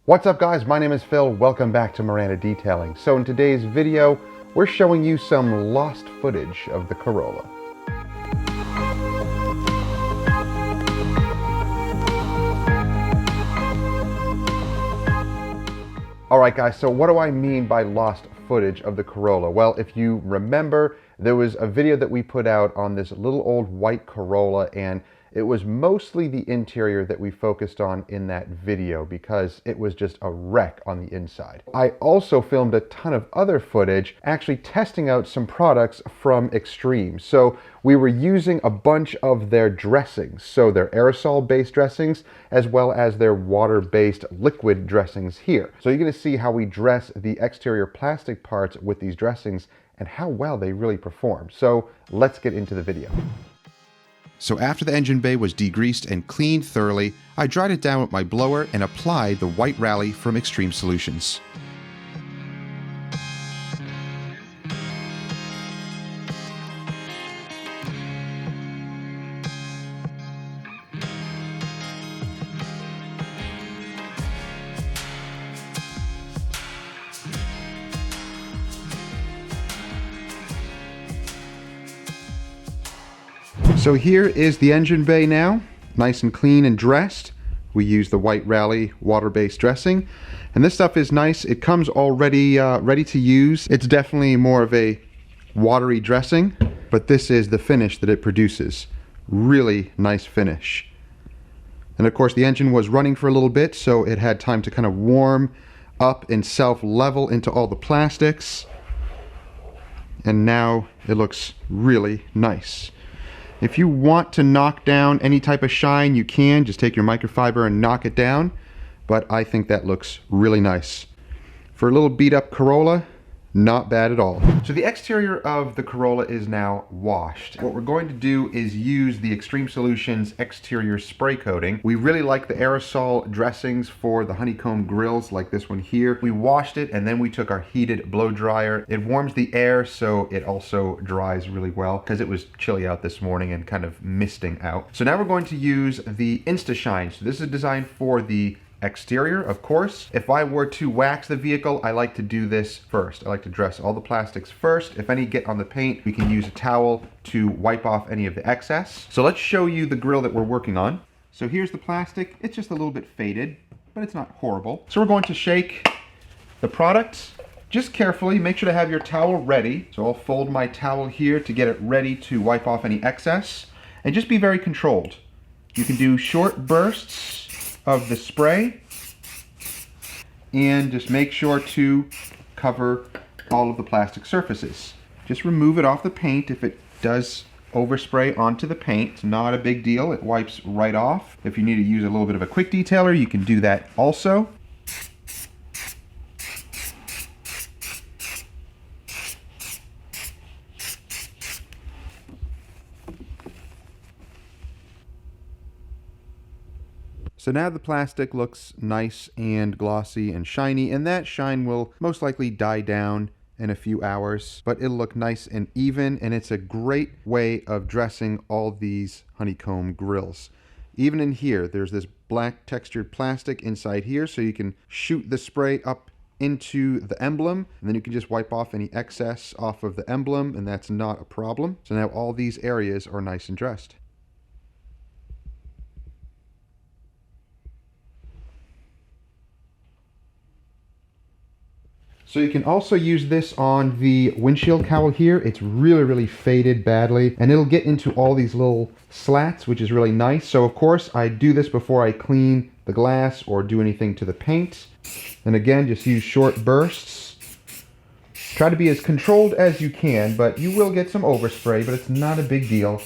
What's up guys, my name is Phil, welcome back to Miranda Detailing. So in today's video, we're showing you some lost footage of the Corolla. Alright guys, so what do I mean by lost footage of the Corolla? Well, if you remember, there was a video that we put out on this little old white Corolla, and it was mostly the interior that we focused on in that video because it was just a wreck on the inside. I also filmed a ton of other footage actually testing out some products from Xtreme. So we were using a bunch of their dressings, so their aerosol based dressings as well as their water based liquid dressings here. So you're going to see how we dress the exterior plastic parts with these dressings and how well they really perform. So let's get into the video. So after the engine bay was degreased and cleaned thoroughly, I dried it down with my blower and applied the white rally from Xtreme Solutions. So here is the engine bay now, nice and clean and dressed. We use the white rally water-based dressing, and this stuff is nice. It comes already ready to use. It's definitely more of a watery dressing, but this is the finish that it produces. Really nice finish. And of course the engine was running for a little bit, so it had time to kind of warm up and self-level into all the plastics. And now it looks really nice. If you want to knock down any type of shine, you can. Just take your microfiber and knock it down. But I think that looks really nice. For a little beat up Corolla, not bad at all. So the exterior of the Corolla is now washed. What we're going to do is use the Xtreme Solutions exterior spray coating. We really like the aerosol dressings for the honeycomb grills like this one here. We washed it and then we took our heated blow dryer. It warms the air, so it also dries really well because it was chilly out this morning and kind of misting out. So now we're going to use the Insta Shine. So this is designed for the exterior, of course. If I were to wax the vehicle, I like to do this first. I like to dress all the plastics first. If any get on the paint, we can use a towel to wipe off any of the excess. So let's show you the grill that we're working on. So here's the plastic. It's just a little bit faded, but it's not horrible. So we're going to shake the product just carefully. Make sure to have your towel ready. So I'll fold my towel here to get it ready to wipe off any excess, and just be very controlled. You can do short bursts of the spray and just make sure to cover all of the plastic surfaces. Just remove it off the paint if it does overspray onto the paint. It's not a big deal, it wipes right off. If you need to use a little bit of a quick detailer, you can do that also. So now the plastic looks nice and glossy and shiny, and that shine will most likely die down in a few hours, but it'll look nice and even, and it's a great way of dressing all these honeycomb grills. Even in here, there's this black textured plastic inside here, so you can shoot the spray up into the emblem, and then you can just wipe off any excess off of the emblem, and that's not a problem. So now all these areas are nice and dressed. So you can also use this on the windshield cowl here. It's really faded badly, and it'll get into all these little slats, which is really nice. So of course I do this before I clean the glass or do anything to the paint. And again, just use short bursts. Try to be as controlled as you can, but you will get some overspray, but it's not a big deal.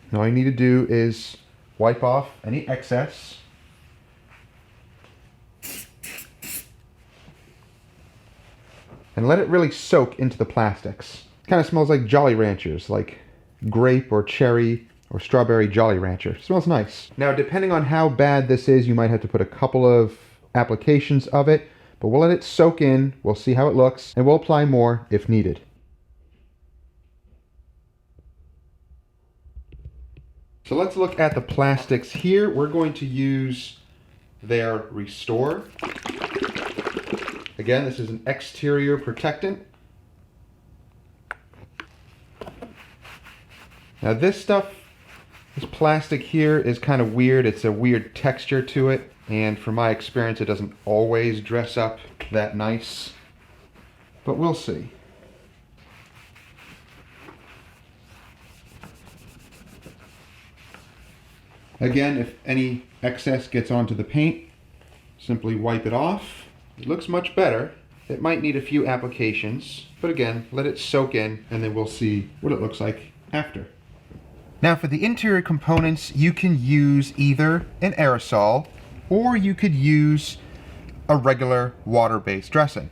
And all you need to do is wipe off any excess. And let it really soak into the plastics. It kind of smells like Jolly Ranchers, like grape or cherry or strawberry Jolly Rancher. It smells nice. Now, depending on how bad this is, you might have to put a couple of applications of it, but we'll let it soak in, we'll see how it looks, and we'll apply more if needed. So let's look at the plastics here. We're going to use their Restore. Again, this is an exterior protectant. Now this stuff, this plastic here is kind of weird. It's a weird texture to it, and from my experience it doesn't always dress up that nice, but we'll see. Again, if any excess gets onto the paint, simply wipe it off. It looks much better. It might need a few applications, but again, let it soak in and then we'll see what it looks like after. Now for the interior components, you can use either an aerosol or you could use a regular water-based dressing.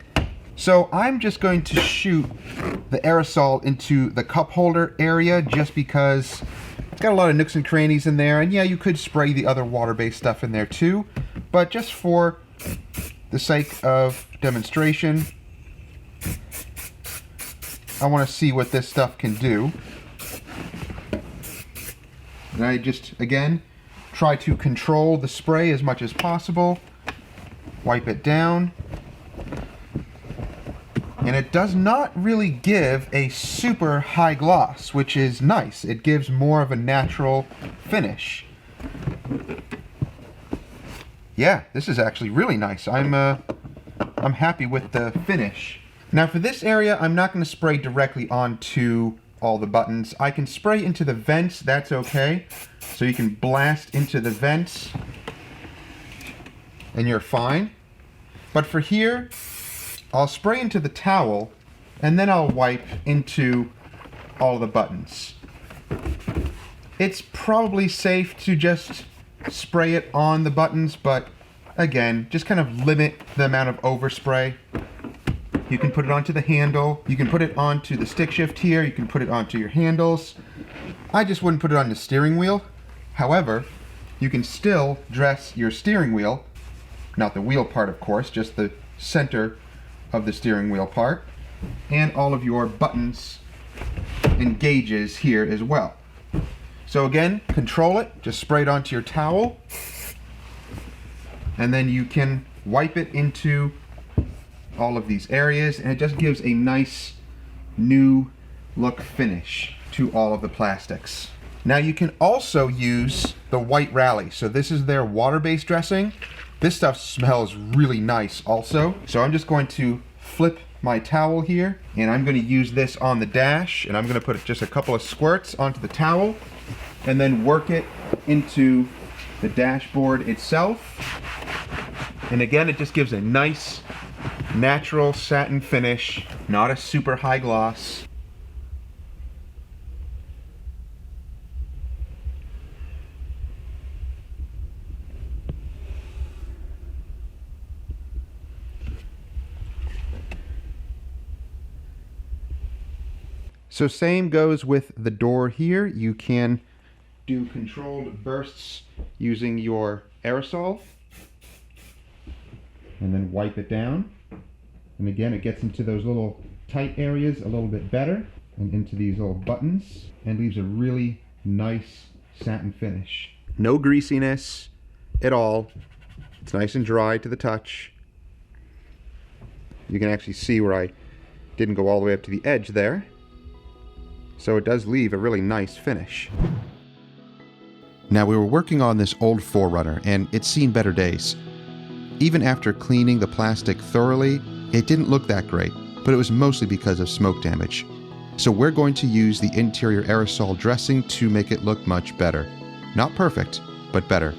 So I'm just going to shoot the aerosol into the cup holder area just because it's got a lot of nooks and crannies in there, and yeah, you could spray the other water-based stuff in there too, but just for the sake of demonstration, I want to see what this stuff can do. And I just, again, try to control the spray as much as possible. Wipe it down. And it does not really give a super high gloss, which is nice. It gives more of a natural finish. Yeah, this is actually really nice. I'm happy with the finish. Now for this area, I'm not going to spray directly onto all the buttons. I can spray into the vents, that's okay. So you can blast into the vents and you're fine. But for here, I'll spray into the towel and then I'll wipe into all the buttons. It's probably safe to just spray it on the buttons, but again, just kind of limit the amount of overspray. You can put it onto the handle, you can put it onto the stick shift here, you can put it onto your handles. I just wouldn't put it on the steering wheel. However, you can still dress your steering wheel, not the wheel part of course, just the center of the steering wheel part, and all of your buttons and gauges here as well. So again, control it, just spray it onto your towel, and then you can wipe it into all of these areas, and it just gives a nice new look finish to all of the plastics. Now you can also use the white rally. So this is their water-based dressing. This stuff smells really nice also. So I'm just going to flip my towel here, and I'm going to use this on the dash, and I'm going to put just a couple of squirts onto the towel and then work it into the dashboard itself. And again, it just gives a nice natural satin finish, not a super high gloss. So same goes with the door here. You can do controlled bursts using your aerosol and then wipe it down. And again, it gets into those little tight areas a little bit better and into these little buttons and leaves a really nice satin finish. No greasiness at all. It's nice and dry to the touch. You can actually see where I didn't go all the way up to the edge there. So it does leave a really nice finish. Now we were working on this old 4Runner and it's seen better days. Even after cleaning the plastic thoroughly, it didn't look that great, but it was mostly because of smoke damage. So we're going to use the interior aerosol dressing to make it look much better. Not perfect, but better.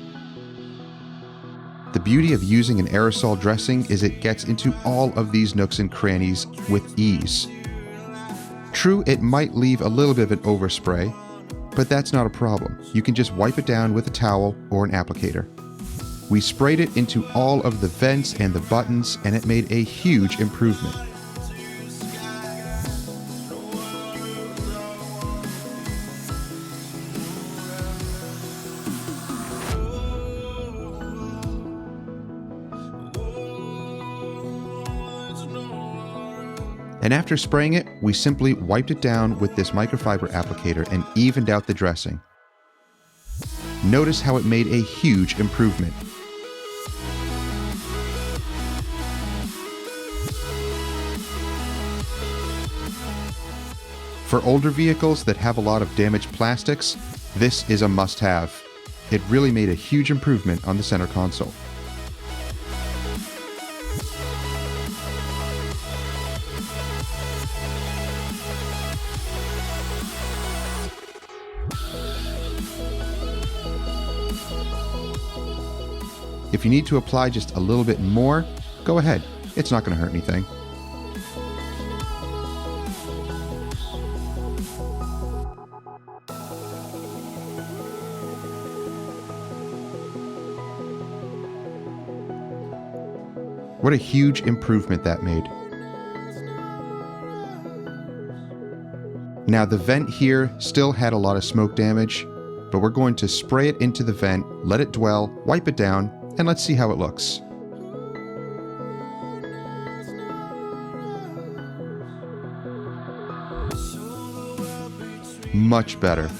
The beauty of using an aerosol dressing is it gets into all of these nooks and crannies with ease. True, it might leave a little bit of an overspray, but that's not a problem. You can just wipe it down with a towel or an applicator. We sprayed it into all of the vents and the buttons, and it made a huge improvement. And after spraying it, we simply wiped it down with this microfiber applicator and evened out the dressing. Notice how it made a huge improvement. For older vehicles that have a lot of damaged plastics, this is a must-have. It really made a huge improvement on the center console. If you need to apply just a little bit more, go ahead. It's not going to hurt anything. What a huge improvement that made. Now the vent here still had a lot of smoke damage, but we're going to spray it into the vent, let it dwell, wipe it down, and let's see how it looks. Much better.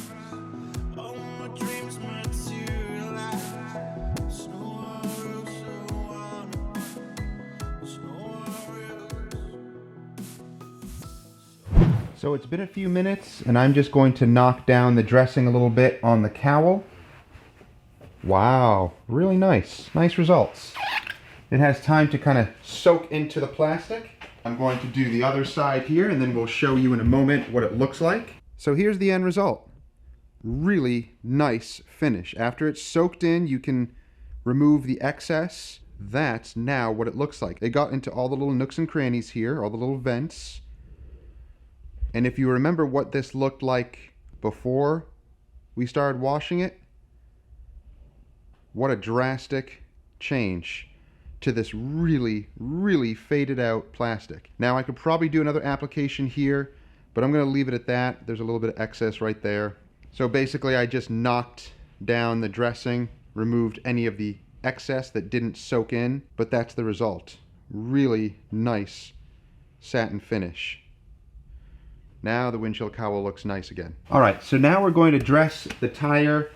So it's been a few minutes, and I'm just going to knock down the dressing a little bit on the cowl. Wow, really nice. Nice results. It has time to kind of soak into the plastic. I'm going to do the other side here, and then we'll show you in a moment what it looks like. So here's the end result. Really nice finish. After it's soaked in, you can remove the excess. That's now what it looks like. It got into all the little nooks and crannies here, all the little vents. And if you remember what this looked like before we started washing it, what a drastic change to this really, really faded out plastic. Now I could probably do another application here, but I'm going to leave it at that. There's a little bit of excess right there. So basically I just knocked down the dressing, removed any of the excess that didn't soak in, but that's the result. Really nice satin finish. Now the windshield cowl looks nice again. All right, so now we're going to dress the tire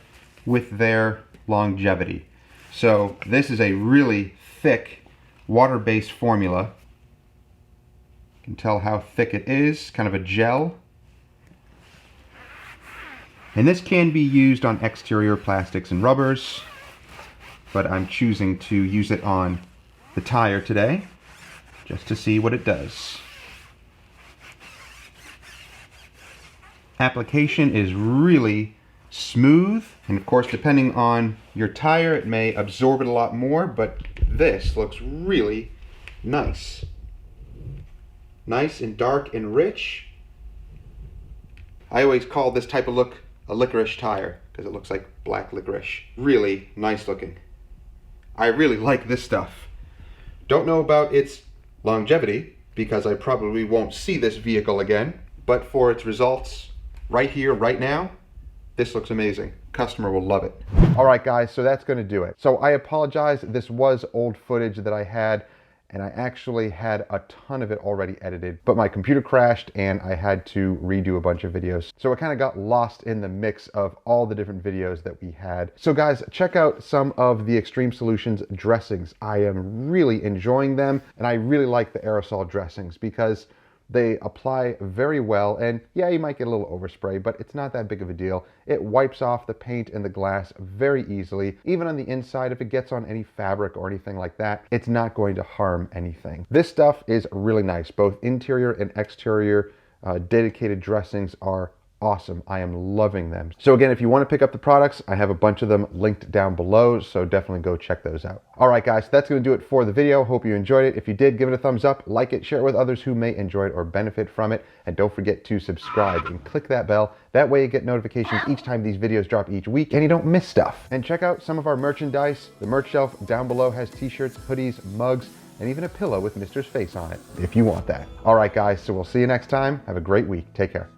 with their longevity. So this is a really thick water-based formula. You can tell how thick it is, kind of a gel. And this can be used on exterior plastics and rubbers, but I'm choosing to use it on the tire today, just to see what it does. Application is really smooth, and of course depending on your tire it may absorb it a lot more, but this looks really nice. Nice and dark and rich. I always call this type of look a licorice tire because it looks like black licorice. Really nice looking. I really like this stuff. Don't know about its longevity because I probably won't see this vehicle again, but for its results right here, right now, this looks amazing. Customer will love it. All right, guys, so that's going to do it. So I apologize. This was old footage that I had, and I actually had a ton of it already edited, but my computer crashed and I had to redo a bunch of videos. So it kind of got lost in the mix of all the different videos that we had. So guys, check out some of the Xtreme Solutions dressings. I am really enjoying them, and I really like the aerosol dressings because they apply very well, and yeah, you might get a little overspray, but it's not that big of a deal. It wipes off the paint and the glass very easily. Even on the inside, if it gets on any fabric or anything like that, it's not going to harm anything. This stuff is really nice. Both interior and exterior dedicated dressings are awesome. I am loving them. So again, if you want to pick up the products, I have a bunch of them linked down below, so definitely go check those out. All right, guys, that's going to do it for the video. Hope you enjoyed it. If you did, give it a thumbs up, like it, share it with others who may enjoy it or benefit from it, and don't forget to subscribe and click that bell. That way you get notifications each time these videos drop each week and you don't miss stuff. And check out some of our merchandise. The merch shelf down below has t-shirts, hoodies, mugs, and even a pillow with Mr's face on it, if you want that. All right, guys, so we'll see you next time. Have a great week. Take care.